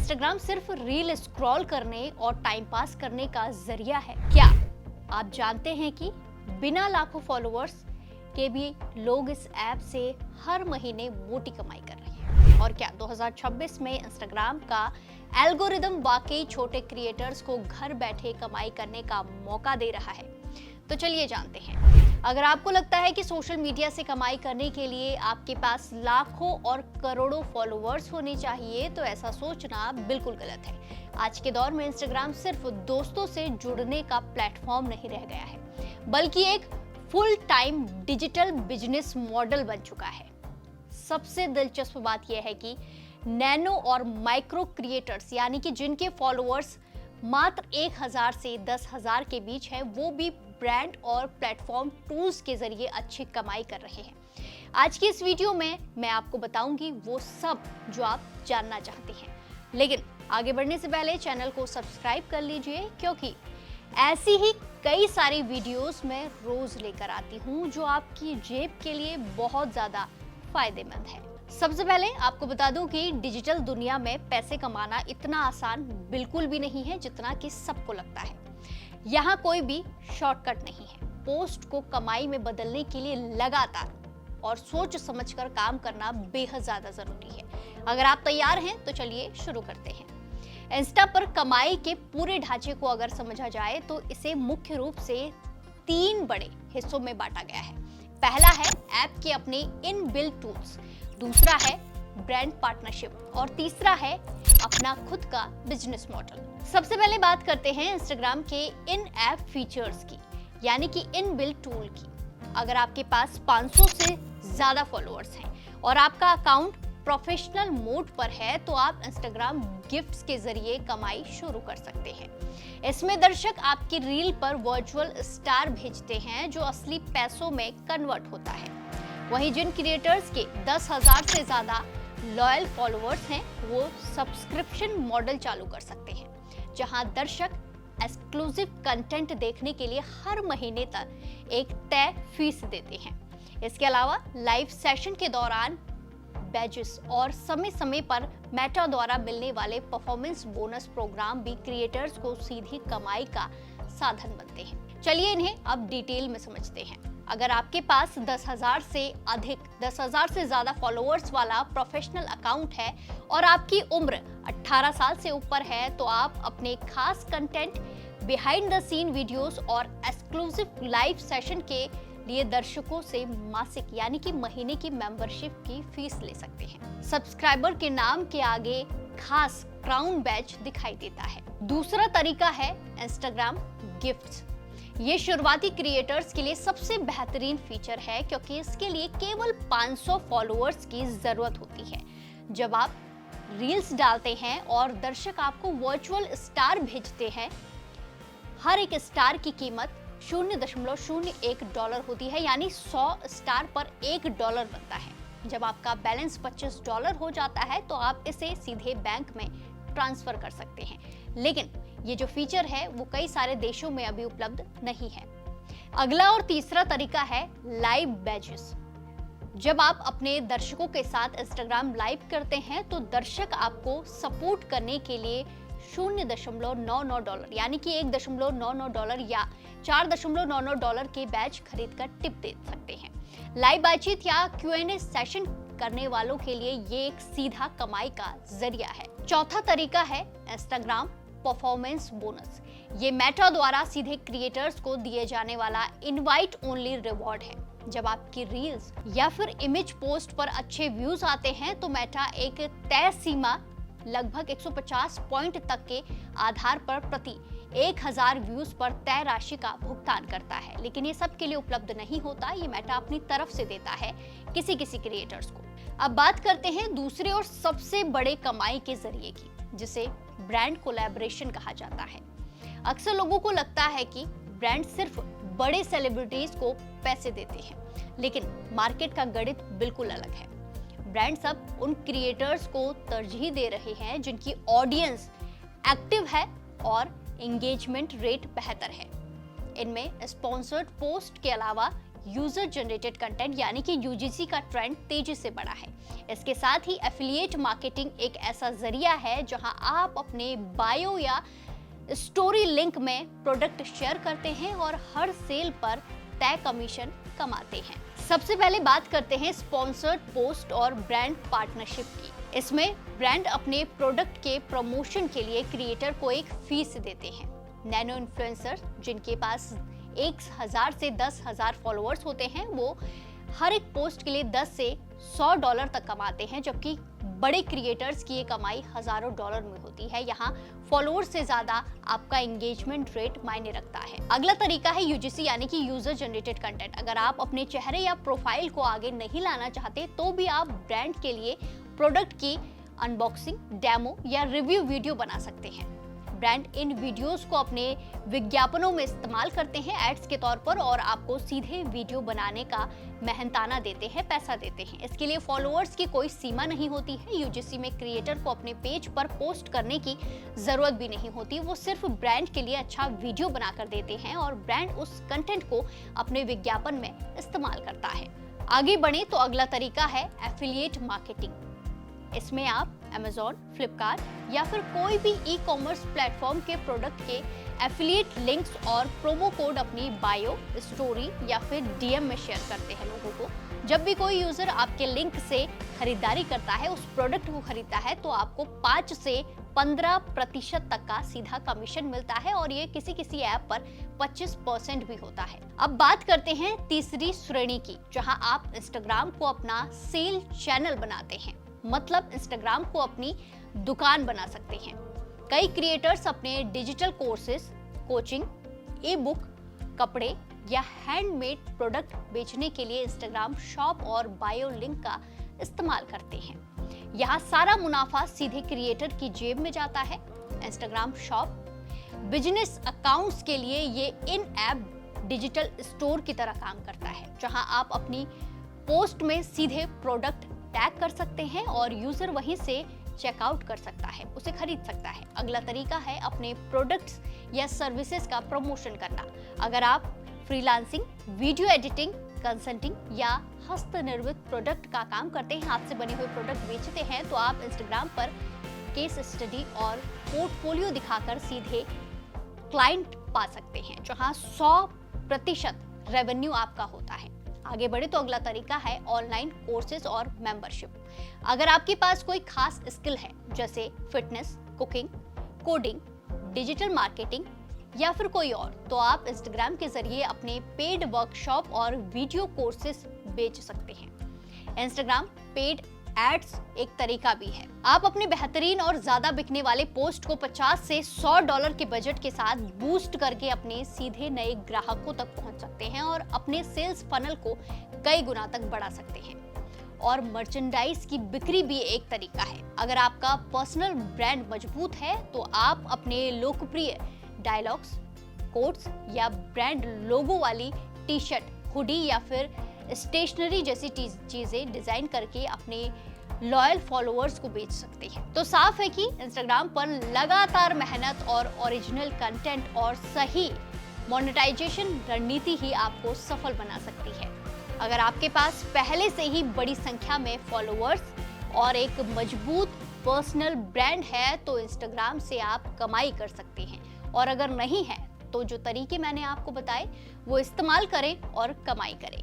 Instagram सिर्फ reel scroll करने और टाइम पास करने का जरिया है क्या? आप जानते हैं कि बिना लाखों फॉलोअर्स के भी लोग इस ऐप से हर महीने मोटी कमाई कर रहे हैं। और क्या 2026 में इंस्टाग्राम का एल्गोरिदम वाकई छोटे क्रिएटर्स को घर बैठे कमाई करने का मौका दे रहा है? तो चलिए जानते हैं। अगर आपको लगता है कि सोशल मीडिया से कमाई करने के लिए आपके पास लाखों और करोड़ों फॉलोअर्स होने चाहिए, तो ऐसा सोचना बिल्कुल गलत है। आज के दौर में इंस्टाग्राम सिर्फ दोस्तों से जुड़ने का प्लेटफॉर्म नहीं रह गया है, बल्कि एक full time digital business model बन चुका है। सबसे दिलचस्प बात यह है कि नैनो और माइक्रो क्रिएटर्स, यानी कि जिनके फॉलोअर्स मात्र 1000 से 10,000 के बीच है, वो भी ब्रांड और प्लेटफॉर्म टूल्स के जरिए अच्छी कमाई कर रहे हैं। आज की इस वीडियो में मैं आपको बताऊंगी वो सब जो आप जानना चाहते हैं। लेकिन आगे बढ़ने से पहले चैनल को सब्सक्राइब कर लीजिए, क्योंकि ऐसी ही कई सारी वीडियोस मैं रोज लेकर आती हूँ जो आपकी जेब के लिए बहुत ज्यादा फायदेमंद है। सबसे पहले आपको बता दूं कि डिजिटल दुनिया में पैसे कमाना इतना आसान बिल्कुल भी नहीं है जितना कि सबको लगता है। यहाँ कोई भी शॉर्टकट नहीं है। पोस्ट को कमाई में बदलने के लिए लगातार और सोच समझकर काम करना बेहद ज्यादा जरूरी है। अगर आप तैयार हैं तो चलिए शुरू करते हैं। इंस्टा पर कमाई के पूरे ढांचे को अगर समझा जाए तो इसे मुख्य रूप से 3 बड़े हिस्सों में बांटा गया है। पहला है ऐप के अपने इनबिल्ट टूल्स, दूसरा है ब्रांड पार्टनरशिप और तीसरा है अपना खुद का बिजनेस मॉडल। सबसे पहले बात करते हैं इंस्टाग्राम के इन ऐप फीचर्स की, यानी कि इनबिल्ट टूल की। अगर आपके पास 500 से ज्यादा फॉलोअर्स हैं और आपका अकाउंट प्रोफेशनल मोड पर है, तो आप इंस्टाग्राम गिफ्ट्स के जरिए कमाई शुरू कर सकते हैं। इसमें दर्शक आपकी रील पर वर्चुअल स्टार भेजते हैं जो असली पैसों में कन्वर्ट होता है। वहीं जिन क्रिएटर्स के 10,000 से ज्यादा लॉयल फॉलोअर्स हैं, वो सब्सक्रिप्शन मॉडल चालू कर सकते हैं, जहां दर्शक एक्सक्लूसिव कंटेंट देखने के लिए हर महीने तक एक तय फीस देते हैं। इसके अलावा लाइव सेशन के दौरान बैजेस और समय समय पर मेटा द्वारा मिलने वाले परफॉर्मेंस बोनस प्रोग्राम भी क्रिएटर्स को सीधी कमाई का साधन बनते हैं। चलिए इन्हें अब डिटेल में समझते हैं। अगर आपके पास 10,000 से ज्यादा फॉलोअर्स वाला प्रोफेशनल अकाउंट है और आपकी उम्र 18 साल से ऊपर है, तो आप अपने खास content, behind the seen videos और एक्सक्लूसिव लाइव सेशन के लिए दर्शकों से मासिक यानी कि महीने की मेंबरशिप की फीस ले सकते हैं। सब्सक्राइबर के नाम के आगे खास क्राउन बैच दिखाई देता है। दूसरा तरीका है इंस्टाग्राम गिफ्ट्स। ये शुरुआती क्रिएटर्स के लिए सबसे बेहतरीन फीचर है, क्योंकि इसके लिए केवल 500 फॉलोअर्स की जरूरत होती है। जब आप रील्स डालते हैं और दर्शक आपको वर्चुअल स्टार भेजते हैं, हर एक स्टार की कीमत $0.01 होती है, यानी 100 स्टार पर $1 बनता है। जब आपका बैलेंस $25 हो जाता है, तो आप इसे सीधे बैंक में ट्रांसफर कर सकते हैं। लेकिन ये जो फीचर है वो कई सारे देशों में अभी उपलब्ध नहीं है। अगला और तीसरा तरीका है लाइव बैजेस। जब आप अपने दर्शकों के साथ इंस्टाग्राम लाइव करते हैं, तो दर्शक आपको सपोर्ट करने के लिए $0.99 यानी कि $1.99 या $4.99 के बैच खरीद कर टिप दे सकते हैं। लाइव बातचीत या Q&A सेशन करने वालों के लिए ये एक सीधा कमाई का जरिया है। चौथा तरीका है इंस्टाग्राम परफॉर्मेंस बोनस। ये मेटा द्वारा सीधे क्रिएटर्स को दिए जाने वाला इनवाइट ओनली रिवॉर्ड है। जब आपकी रील्स या फिर इमेज पोस्ट पर अच्छे व्यूज आते हैं, तो मेटा एक तय सीमा लगभग 150 पॉइंट तक के आधार पर प्रति 1000 व्यूज पर तय राशि का भुगतान करता है। लेकिन ये सब के लिए उपलब्ध नहीं होता, ये मेटा अपनी तरफ से देता है किसी क्रिएटर्स को। अब बात करते हैं दूसरे और सबसे बड़े कमाई के जरिए की, जिसे ब्रांड कोलैबोरेशन कहा जाता है। अक्सर लोगों को लगता है कि ब्रांड सिर्फ बड़े सेलिब्रिटीज को पैसे देते हैं, लेकिन मार्केट का गणित बिल्कुल अलग है। ब्रांड्स अब उन क्रिएटर्स को तरजीह दे रहे हैं जिनकी ऑडियंस एक्टिव है और एंगेजमेंट रेट बेहतर है। इनमें स्पॉन्सर्ड पोस्ट के अलावा यूजर जनरेटेड कंटेंट यानी कि यूजीसी का ट्रेंड तेजी से बढ़ा है। इसके साथ ही एफिलिएट मार्केटिंग एक ऐसा जरिया है जहां आप अपने बायो या स्टोरी लिंक में प्रोडक्ट शेयर करते हैं और हर सेल पर तय कमीशन कमाते हैं। सबसे पहले बात करते हैं स्पॉन्सर्ड पोस्ट और ब्रांड पार्टनरशिप की। इसमें ब्रांड अपने प्रोडक्ट के प्रमोशन के लिए क्रिएटर को एक फीस देते हैं। नैनो इन्फ्लुएंसर जिनके पास 1000 से 10,000 फॉलोअर्स होते हैं वो हर एक पोस्ट के लिए 10 से $100 तक कमाते हैं, जबकि बड़े क्रिएटर्स की ये कमाई हजारों डॉलर में होती है। यहाँ फॉलोअर्स से ज्यादा आपका एंगेजमेंट रेट मायने रखता है। अगला तरीका है यूजीसी यानी कि यूजर जनरेटेड कंटेंट। अगर आप अपने चेहरे या प्रोफाइल को आगे नहीं लाना चाहते तो भी आप ब्रांड के लिए प्रोडक्ट की अनबॉक्सिंग, डेमो या रिव्यू वीडियो बना सकते हैं। ब्रांड इन वीडियोस को अपने विज्ञापनों में इस्तेमाल करते हैं एड्स के तौर पर, और आपको सीधे वीडियो बनाने का मेहनताना देते हैं, पैसा देते हैं। इसके लिए फॉलोअर्स की कोई सीमा नहीं होती है। यूजीसी में क्रिएटर को अपने पेज पर पोस्ट करने की जरूरत भी नहीं होती। वो सिर्फ ब्रांड के लिए अच्छा वीडियो बनाकर देते हैं और ब्रांड उस कंटेंट को अपने विज्ञापन में इस्तेमाल करता है। आगे बढ़े तो अगला तरीका है एफिलिएट मार्केटिंग। इसमें आप Amazon, फ्लिपकार्ट या फिर कोई भी ई कॉमर्स प्लेटफॉर्म के प्रोडक्ट के एफिलिएट लिंक्स और प्रोमो कोड अपनी बायो, स्टोरी या फिर डीएम में शेयर करते हैं लोगों को। जब भी कोई यूजर आपके लिंक से खरीदारी करता है, उस प्रोडक्ट को खरीदता है, तो आपको 5 से 15% तक का सीधा कमीशन मिलता है और ये किसी किसी ऐप पर 25% भी होता है। अब बात करते हैं तीसरी श्रेणी की, जहां आप इंस्टाग्राम को अपना सेल चैनल बनाते हैं। मतलब इंस्टाग्राम को अपनी दुकान बना सकते हैं। कई क्रिएटर्स अपने डिजिटल कोर्सेज, कोचिंग, ई बुक, कपड़े या हैंडमेड प्रोडक्ट बेचने के लिए इंस्टाग्राम शॉप और बायो लिंक का इस्तेमाल करते हैं। यहाँ सारा मुनाफा सीधे क्रिएटर की जेब में जाता है। इंस्टाग्राम शॉप बिजनेस अकाउंट्स के लिए ये इन ऐप डिजिटल स्टोर की तरह काम करता है, जहां आप अपनी पोस्ट में सीधे प्रोडक्ट टैग कर सकते हैं और यूजर वहीं से चेकआउट कर सकता है, उसे खरीद सकता है। अगला तरीका है अपने प्रोडक्ट्स या सर्विसेज का प्रमोशन करना। अगर आप फ्रीलांसिंग, वीडियो एडिटिंग, कंसल्टिंग या हस्तनिर्मित प्रोडक्ट का काम करते हैं, हाथ से बने हुए प्रोडक्ट बेचते हैं, तो आप इंस्टाग्राम पर केस स्टडी और पोर्टफोलियो दिखाकर सीधे क्लाइंट पा सकते हैं, जहां 100% रेवेन्यू आपका होता है। आगे बढ़े तो अगला तरीका है ऑनलाइन कोर्सेज और मेंबरशिप। अगर आपके पास कोई खास स्किल है जैसे fitness, cooking, coding, digital marketing या फिर कोई और, तो आप इंस्टाग्राम के जरिए अपने पेड वर्कशॉप और वीडियो कोर्सेज बेच सकते हैं। इंस्टाग्राम पेड एड्स एक तरीका भी है। आप अपने बेहतरीन और ज्यादा बिकने वाले पोस्ट को 50 से $100 के बजट के साथ बूस्ट करके अपने सीधे नए ग्राहकों तक पहुंच सकते हैं और अपने सेल्स फनल को कई गुना तक बढ़ा सकते हैं। और मर्चेंडाइज की बिक्री भी एक तरीका है। अगर आपका पर्सनल ब्रांड मजबूत है तो आप अपने लोकप्रिय डायलॉग्स, कोट्स या ब्रांड लोगो वाली टी शर्ट, हुडी या फिर स्टेशनरी जैसी चीजें डिजाइन करके अपने लॉयल फॉलोअर्स को बेच सकते हैं। तो साफ है कि इंस्टाग्राम पर लगातार मेहनत और ओरिजिनल कंटेंट और सही मोनेटाइजेशन रणनीति ही आपको सफल बना सकती है। अगर आपके पास पहले से ही बड़ी संख्या में फॉलोअर्स और एक मजबूत पर्सनल ब्रांड है तो इंस्टाग्राम से आप कमाई कर सकते हैं, और अगर नहीं है तो जो तरीके मैंने आपको बताए वो इस्तेमाल करें और कमाई करें।